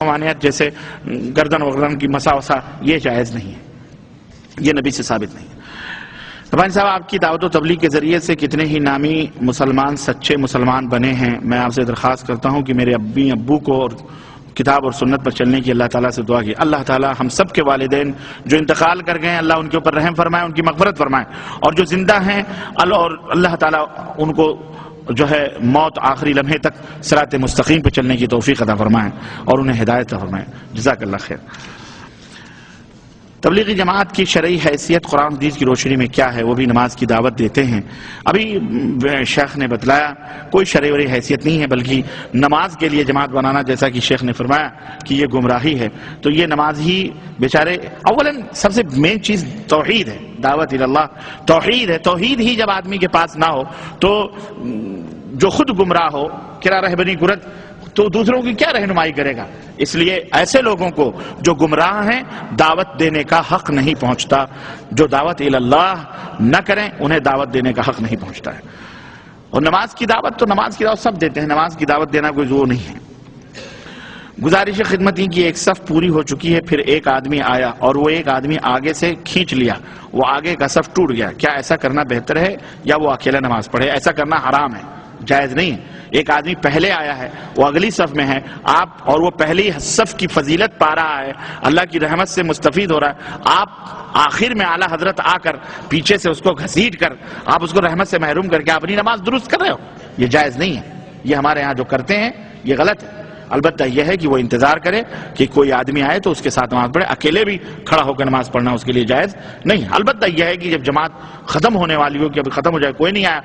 ممانعت جیسے گردن وغیرہ کی مسا وسا، یہ جائز نہیں ہے، یہ نبی سے ثابت نہیں ہے۔ ربانی صاحب، آپ کی دعوت و تبلیغ کے ذریعے سے کتنے ہی نامی مسلمان سچے مسلمان بنے ہیں۔ میں آپ سے درخواست کرتا ہوں کہ میرے ابو کو اور کتاب اور سنت پر چلنے کی اللہ تعالیٰ سے دعا کی۔ اللہ تعالیٰ ہم سب کے والدین جو انتقال کر گئے ہیں، اللہ ان کے اوپر رحم فرمائے، ان کی مغفرت فرمائے، اور جو زندہ ہیں اللہ تعالیٰ ان کو جو ہے موت آخری لمحے تک صراط مستقیم پہ چلنے کی توفیق عطا فرمائے اور انہیں ہدایت عطا فرمائے۔ جزاک اللہ خیر۔ تبلیغی جماعت کی شرعی حیثیت قرآن حدیث کی روشنی میں کیا ہے؟ وہ بھی نماز کی دعوت دیتے ہیں۔ ابھی شیخ نے بتلایا کوئی شرعی حیثیت نہیں ہے، بلکہ نماز کے لیے جماعت بنانا، جیسا کہ شیخ نے فرمایا کہ یہ گمراہی ہے، تو یہ نماز ہی بیچارے، اولاً سب سے مین چیز توحید ہے، دعوت اللہ توحید ہے۔ توحید ہی جب آدمی کے پاس نہ ہو تو جو خود گمراہ ہو، کرا رہبنی کرت، تو دوسروں کی کیا رہنمائی کرے گا؟ اس لیے ایسے لوگوں کو جو گمراہ ہیں دعوت دینے کا حق نہیں پہنچتا۔ جو دعوت اللہ نہ کریں انہیں دعوت دینے کا حق نہیں پہنچتا ہے۔ اور نماز کی دعوت سب دیتے ہیں، نماز کی دعوت دینا کوئی زور نہیں ہے۔ گزارش خدمت کی ایک صف پوری ہو چکی ہے، پھر ایک آدمی آیا اور وہ ایک آدمی آگے سے کھینچ لیا، وہ آگے کا صف ٹوٹ گیا، کیا ایسا کرنا بہتر ہے یا وہ اکیلا نماز پڑھے؟ ایسا کرنا حرام ہے، جائز نہیں ہے۔ ایک آدمی پہلے آیا ہے، وہ اگلی صف میں ہے، اور وہ پہلی صف کی فضیلت پا رہا ہے، اللہ کی رحمت سے مستفید ہو رہا ہے، آپ آخر میں اعلیٰ حضرت آ کر پیچھے سے اس کو گھسیٹ کر آپ اس کو رحمت سے محروم کر کے اپنی نماز درست کر رہے ہو، یہ جائز نہیں ہے۔ یہ ہمارے ہاں جو کرتے ہیں یہ غلط ہے۔ البتہ یہ ہے کہ وہ انتظار کرے کہ کوئی آدمی آئے تو اس کے ساتھ نماز پڑھے، اکیلے بھی کھڑا ہو کر نماز پڑھنا اس کے لیے جائز نہیں۔ البتہ یہ ہے کہ جب جماعت ختم ہونے والی ہو، کہ ابھی ختم ہو جائے، کوئی نہیں آیا،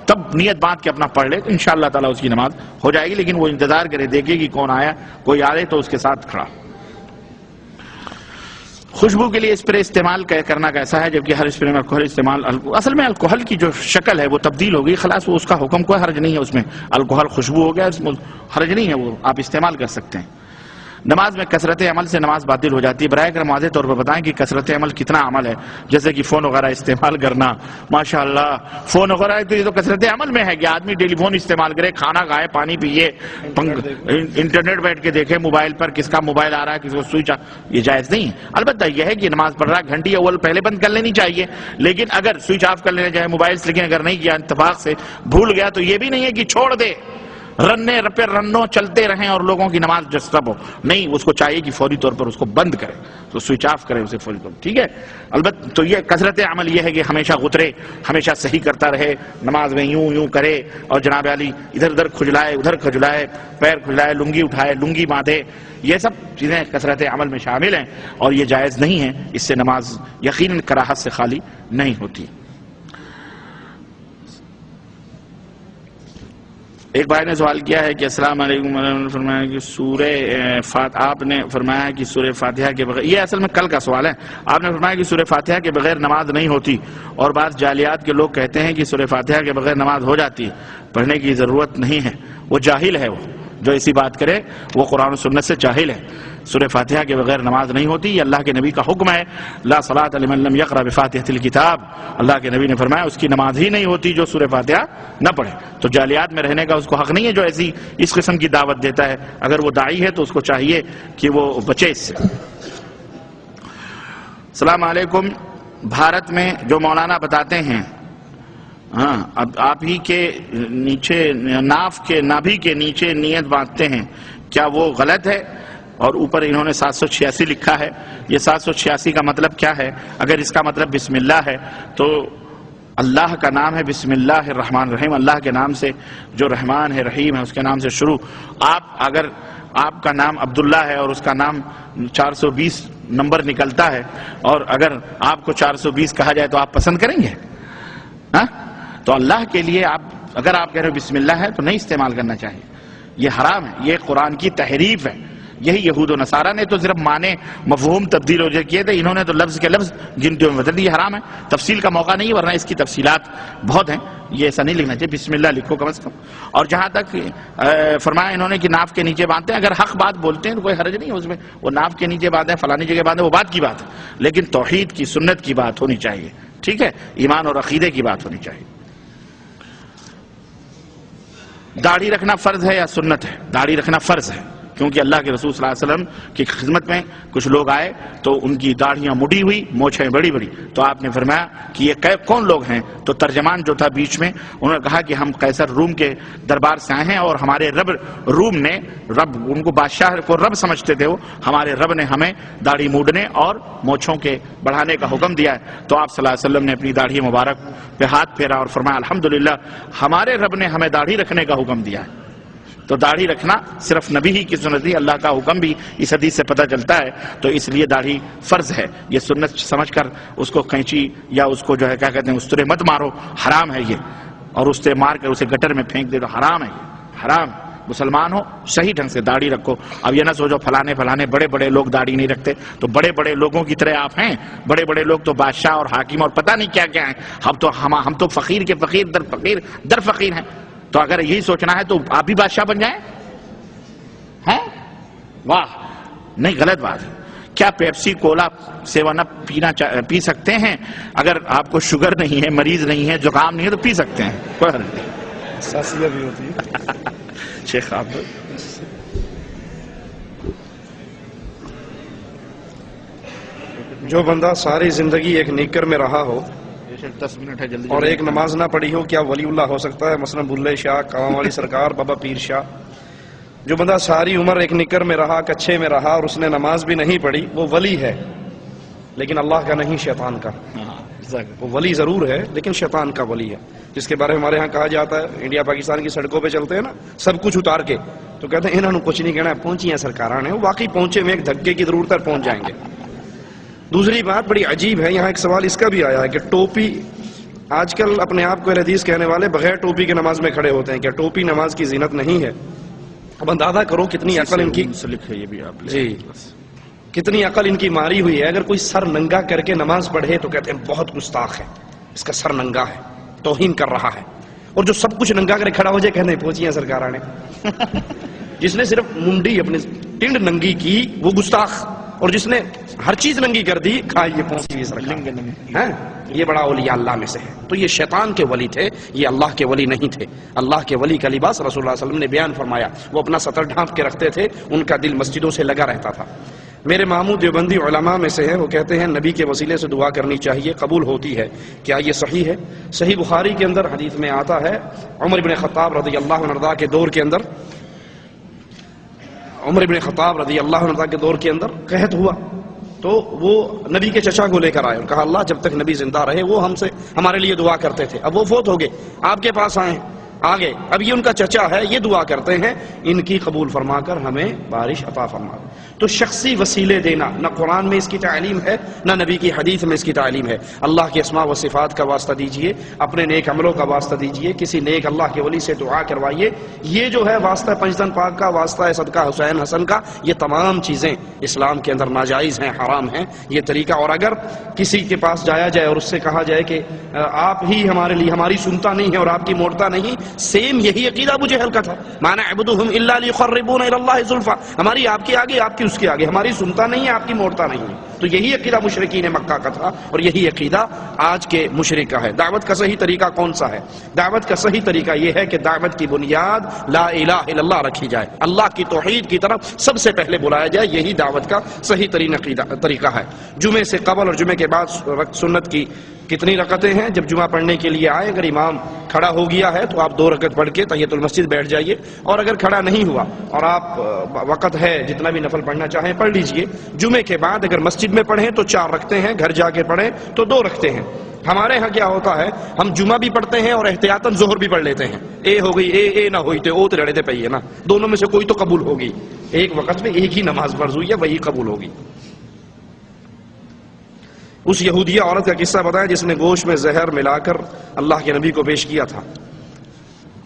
تب نیت باندھ کے اپنا پڑھ لے تو انشاءاللہ تعالیٰ اس کی نماز ہو جائے گی، لیکن وہ انتظار کرے، دیکھے کہ کون آیا، کوئی آ رہے تو اس کے ساتھ کھڑا۔ خوشبو کے لیے اسپرے استعمال کرنا کیسا ہے؟ جبکہ ہر اسپرے میں الکحل استعمال، اصل میں الکحل کی جو شکل ہے وہ تبدیل ہو گئی، خلاص وہ اس کا حکم کوئی حرج نہیں ہے، اس میں الکحل خوشبو ہو گیا، اس میں حرج نہیں ہے، وہ آپ استعمال کر سکتے ہیں۔ نماز میں کثرت عمل سے نماز باطل ہو جاتی ہے، براہ کرم واضح طور پر بتائیں کہ کثرت عمل کتنا عمل ہے؟ جیسے کہ فون وغیرہ استعمال کرنا، ماشاءاللہ فون وغیرہ تو یہ تو کثرت عمل میں ہے کہ آدمی ٹیلی فون استعمال کرے، کھانا کھائے، پانی پیے، انٹرنیٹ بیٹھ کے دیکھے موبائل پر، کس کا موبائل آ رہا ہے، کس کو سوئچ یہ جائز نہیں ہے۔ البتہ یہ ہے کہ نماز پڑھ رہا ہے، گھنٹی اول پہلے بند کر لینی چاہیے، لیکن اگر سوئچ آف کر لینا چاہے موبائل سے، لیکن اگر نہیں کیا، اتفاق سے بھول گیا، تو یہ بھی نہیں ہے کہ چھوڑ دے، رننے رپے رنوں چلتے رہیں اور لوگوں کی نماز ڈسٹرب ہو، نہیں، اس کو چاہیے کہ فوری طور پر اس کو بند کرے، تو سوئچ آف کرے اسے فوری طور پر، ٹھیک ہے۔ البتہ تو یہ کثرت عمل یہ ہے کہ ہمیشہ غترے، ہمیشہ صحیح کرتا رہے، نماز میں یوں کرے، اور جناب علی ادھر ادھر کھجلائے، ادھر کھجلائے، پیر کھجلائے، لنگی اٹھائے، لنگی باندھے، یہ سب چیزیں کثرت عمل میں شامل ہیں اور یہ جائز نہیں ہے، اس سے نماز یقیناً کراہت سے خالی نہیں ہوتی۔ ایک بھائی نے سوال کیا ہے کہ السلام علیکم، فرمایا کہ آپ نے فرمایا کہ سورہ فاتحہ کے بغیر، یہ اصل میں کل کا سوال ہے، آپ نے فرمایا کہ سورہ فاتحہ کے بغیر نماز نہیں ہوتی، اور بعض جعلیات کے لوگ کہتے ہیں کہ سورہ فاتحہ کے بغیر نماز ہو جاتی ہے، پڑھنے کی ضرورت نہیں ہے۔ وہ جاہل ہے، وہ جو ایسی بات کرے وہ قرآن و سنت سے جاہل ہے۔ سورہ فاتحہ کے بغیر نماز نہیں ہوتی، یہ اللہ کے نبی کا حکم ہے، لا صلاۃ لمن لم یقرأ بفاتحۃ الکتاب، اللہ کے نبی نے فرمایا اس کی نماز ہی نہیں ہوتی جو سورہ فاتحہ نہ پڑھے۔ تو جعلیات میں رہنے کا اس کو حق نہیں ہے جو ایسی اس قسم کی دعوت دیتا ہے، اگر وہ داعی ہے تو اس کو چاہیے کہ وہ بچے اس سے۔ السلام علیکم، بھارت میں جو مولانا بتاتے ہیں اب آپ ہی کے نیچے نابھی کے نیچے نیت باندھتے ہیں، کیا وہ غلط ہے؟ اور اوپر انہوں نے 786 لکھا ہے، یہ 786 کا مطلب کیا ہے؟ اگر اس کا مطلب بسم اللہ ہے تو اللہ کا نام ہے بسم اللہ الرحمن الرحیم، اللہ کے نام سے جو رحمان ہے رحیم ہے اس کے نام سے شروع۔ اگر آپ کا نام عبداللہ ہے اور اس کا نام 420 نمبر نکلتا ہے، اور اگر آپ کو 420 کہا جائے تو آپ پسند کریں گے؟ تو اللہ کے لیے اگر آپ کہہ رہے ہو بسم اللہ ہے تو نہیں استعمال کرنا چاہیے، یہ حرام ہے، یہ قرآن کی تحریف ہے۔ یہی یہود و نصارہ نے تو صرف معنی مفہوم تبدیل ہو کیے تھے، انہوں نے تو لفظ کے لفظ گنتیوں میں بدل دی، یہ حرام ہے، تفصیل کا موقع نہیں، ورنہ اس کی تفصیلات بہت ہیں، یہ ایسا نہیں لکھنا چاہیے، بسم اللہ لکھو کم از کم۔ اور جہاں تک فرمایا انہوں نے کہ ناف کے نیچے باندھتے ہیں، اگر حق بات بولتے ہیں تو کوئی حرج نہیں ہے اس میں، وہ ناف کے نیچے باندھیں، فلانی جگہ باندھیں، وہ بات کی بات ہے، لیکن توحید کی سنت کی بات ہونی چاہیے، ٹھیک ہے، ایمان اور عقیدے کی بات ہونی چاہیے۔ داڑھی رکھنا فرض ہے یا سنت ہے؟ داڑھی رکھنا فرض ہے، کیونکہ اللہ کے رسول صلی اللہ علیہ وسلم کی خدمت میں کچھ لوگ آئے تو ان کی داڑھیاں مڈی ہوئی، مونچھیں بڑی بڑی، تو آپ نے فرمایا کہ یہ کون لوگ ہیں؟ تو ترجمان جو تھا بیچ میں انہوں نے کہا کہ ہم قیصر روم کے دربار سے آئے ہیں اور ہمارے رب روم نے، رب ان کو بادشاہ کو رب سمجھتے تھے وہ، ہمارے رب نے ہمیں داڑھی موڑنے اور مونچھوں کے بڑھانے کا حکم دیا ہے۔ تو آپ صلی اللہ علیہ وسلم نے اپنی داڑھی مبارک پہ ہاتھ پھیرا اور فرمایا الحمدللہ ہمارے رب نے ہمیں داڑھی رکھنے کا حکم دیا ہے۔ تو داڑھی رکھنا صرف نبی ہی کی سنت ہے، اللہ کا حکم بھی اس حدیث سے پتہ چلتا ہے، تو اس لیے داڑھی فرض ہے۔ یہ سنت سمجھ کر اس کو قینچی یا اس کو جو ہے کیا کہتے ہیں استرے مت مارو، حرام ہے یہ، اور استرے مار کر اسے گٹر میں پھینک دے تو حرام ہے، حرام۔ مسلمان ہو صحیح ڈھنگ سے داڑھی رکھو۔ اب یہ نہ سوچو فلانے بڑے بڑے لوگ داڑھی نہیں رکھتے، تو بڑے بڑے لوگوں کی طرح آپ ہیں؟ بڑے بڑے لوگ تو بادشاہ اور حاکم اور پتہ نہیں کیا کیا ہیں، ہم تو فقیر کے فقیر در فقیر ہیں۔ تو اگر یہی سوچنا ہے تو آپ بھی بادشاہ بن جائیں ہیں؟ واہ، نہیں، غلط بات ہے۔ کیا پیپسی کولا سیون اپ پی سکتے ہیں؟ اگر آپ کو شوگر نہیں ہے، مریض نہیں ہے، زکام نہیں ہے تو پی سکتے ہیں، کوئی حرج نہیں۔ ساسیہ بھی ہوتی ہے شیخ آپ جو بندہ ساری زندگی ایک نیکر میں رہا ہو 10 منٹ ہے، جلدی اور ایک نماز نہ پڑھی ہو، کیا ولی اللہ ہو سکتا ہے؟ مثلا بلے شاہ، کام والی سرکار، بابا پیر شاہ۔ جو بندہ ساری عمر ایک نکر میں رہا، کچھے میں رہا، اور اس نے نماز بھی نہیں پڑھی، وہ ولی ہے، لیکن اللہ کا نہیں، شیطان کا۔ وہ ولی ضرور ہے لیکن شیطان کا ولی ہے، جس کے بارے میں ہمارے ہاں کہا جاتا ہے، انڈیا پاکستان کی سڑکوں پہ چلتے ہیں نا سب کچھ اتار کے، تو کہتے ہیں انہوں نے کچھ نہیں کہنا، پہنچی ہیں سرکاراں نے، وہ واقعی پہنچے میں ایک دھکے کی ضرورت ہے، پہنچ جائیں گے۔ دوسری بات بڑی عجیب ہے، یہاں ایک سوال اس کا بھی آیا ہے کہ ٹوپی، آج کل اپنے آپ کو اہل حدیث کہنے والے بغیر ٹوپی کے نماز میں کھڑے ہوتے ہیں، کیا ٹوپی نماز کی زینت نہیں ہے؟ اب اندازہ کرو کتنی عقل ان کی، جی کتنی عقل ان کی ماری ہوئی ہے۔ اگر کوئی سر ننگا کر کے نماز پڑھے تو کہتے ہیں بہت گستاخ ہے، اس کا سر ننگا ہے، توہین کر رہا ہے، اور جو سب کچھ ننگا کر کھڑا ہو جائے کہتے ہیں پہنچی ہیں سرکاراں نے۔ جس نے صرف منڈی اپنی ٹنڈ ننگی کی وہ گستاخ، اور جس نے ہر چیز ننگی کر دی کہا یہ پہنچی ہوئی سرکار، یہ بڑا اولیاء اللہ میں سے ہے۔ تو یہ شیطان کے ولی تھے، یہ اللہ کے ولی نہیں تھے۔ اللہ کے ولی کا لباس رسول اللہ صلی اللہ علیہ وسلم نے بیان فرمایا، وہ اپنا سطر ڈھانپ کے رکھتے تھے، ان کا دل مسجدوں سے لگا رہتا تھا۔ میرے ماموں دیوبندی علماء میں سے ہیں، وہ کہتے ہیں نبی کے وسیلے سے دعا کرنی چاہیے، قبول ہوتی ہے، کیا یہ صحیح ہے؟ صحیح بخاری کے اندر حدیث میں آتا ہے، عمر بن خطاب رضی اللہ عنہ کے دور کے اندر، عمر بن خطاب رضی اللہ عنہ کے دور کے اندر قحط ہوا، تو وہ نبی کے چچا کو لے کر آئے اور کہا اللہ جب تک نبی زندہ رہے وہ ہمارے لیے دعا کرتے تھے، اب وہ فوت ہو گئے، آپ کے پاس آئے، آگے اب یہ ان کا چچا ہے، یہ دعا کرتے ہیں ان کی قبول فرما کر ہمیں بارش عطا فرما۔ تو شخصی وسیلے دینا نہ قرآن میں اس کی تعلیم ہے نہ نبی کی حدیث میں اس کی تعلیم ہے۔ اللہ کے اسماء و صفات کا واسطہ دیجئے، اپنے نیک عملوں کا واسطہ دیجئے، کسی نیک اللہ کے ولی سے دعا کروائیے۔ یہ جو ہے واسطہ پنجتن پاک کا، واسطہ صدقہ حسین حسن کا، یہ تمام چیزیں اسلام کے اندر ناجائز ہیں، حرام ہیں یہ طریقہ۔ اور اگر کسی کے پاس جایا جائے اور اس سے کہا جائے کہ آپ ہی ہمارے لیے، ہماری سنتا نہیں ہے اور آپ کی موڑتا نہیں، سیم یہی عقیدہ ابو جہل کا تھا، ما نعبدهم الا ليقربونا الى الله زلفى، ہماری آپ کے آگے آپ کی اس کے آگے، ہماری سنتا نہیں ہے آپ کی موڑتا نہیں ہے۔ تو یہی عقیدہ مشرکین مکہ کا تھا اور یہی عقیدہ آج کے مشرک کا ہے۔ دعوت کا صحیح طریقہ کون سا ہے؟ دعوت کا صحیح طریقہ یہ ہے کہ دعوت کی بنیاد لا الہ الا اللہ رکھی جائے، اللہ کی توحید کی طرف سب سے پہلے بلایا جائے، یہی دعوت کا صحیح ترین طریقہ ہے۔ جمعے سے قبل اور جمعے کے بعد سنت کی کتنی رکعتیں ہیں؟ جب جمعہ پڑھنے کے لیے آئے، اگر امام کھڑا ہو گیا ہے تو آپ 2 رکعت پڑھ کے تحیۃ المسجد بیٹھ جائیے، اور اگر کھڑا نہیں ہوا اور آپ وقت ہے جتنا بھی نفل پڑھنا چاہیں پڑھ لیجئے۔ جمعے کے بعد اگر مسجد میں پڑھیں تو 4 رکھتے ہیں، گھر جا کے پڑھیں تو 2 رکھتے ہیں۔ ہمارے ہاں کیا ہوتا ہے، ہم جمعہ بھی پڑھتے ہیں اور احتیاطاً ظہر بھی پڑھ لیتے ہیں، اے ہو گئی اے نہ ہوئی تو او تے رڑے تے پئی ہے نا، دونوں میں سے کوئی تو قبول ہوگی، ایک وقت میں ایک ہی نماز فرض ہوئی ہے وہی قبول ہوگی۔ اس یہودیہ عورت کا قصہ بتایا جس نے گوشت میں زہر ملا کر اللہ کے نبی کو پیش کیا تھا،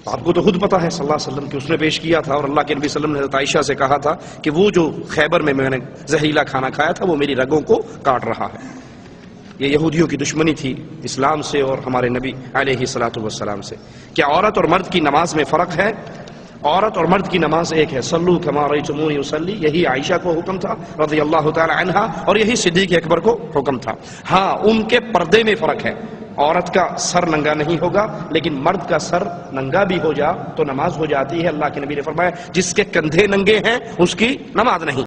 آپ کو تو خود پتا ہے صلی اللہ علیہ وسلم کہ اس نے پیش کیا تھا، اور اللہ کے نبی صلی اللہ علیہ وسلم نے حضرت عائشہ سے کہا تھا کہ وہ جو خیبر میں نے زہریلا کھانا کھایا تھا وہ میری رگوں کو کاٹ رہا ہے۔ یہ یہودیوں کی دشمنی تھی اسلام سے اور ہمارے نبی علیہ الصلوۃ والسلام سے۔ کیا عورت اور مرد کی نماز میں فرق ہے؟ عورت اور مرد کی نماز ایک ہے، صلو کما رأیتمونی اصلی، یہی عائشہ کو حکم تھا رضی اللہ تعالی عنہا، اور یہی صدیق اکبر کو حکم تھا۔ ہاں ان کے پردے میں فرق ہے، عورت کا سر ننگا نہیں ہوگا، لیکن مرد کا سر ننگا بھی ہو جا تو نماز ہو جاتی ہے۔ اللہ کے نبی نے فرمایا جس کے کندھے ننگے ہیں اس کی نماز نہیں۔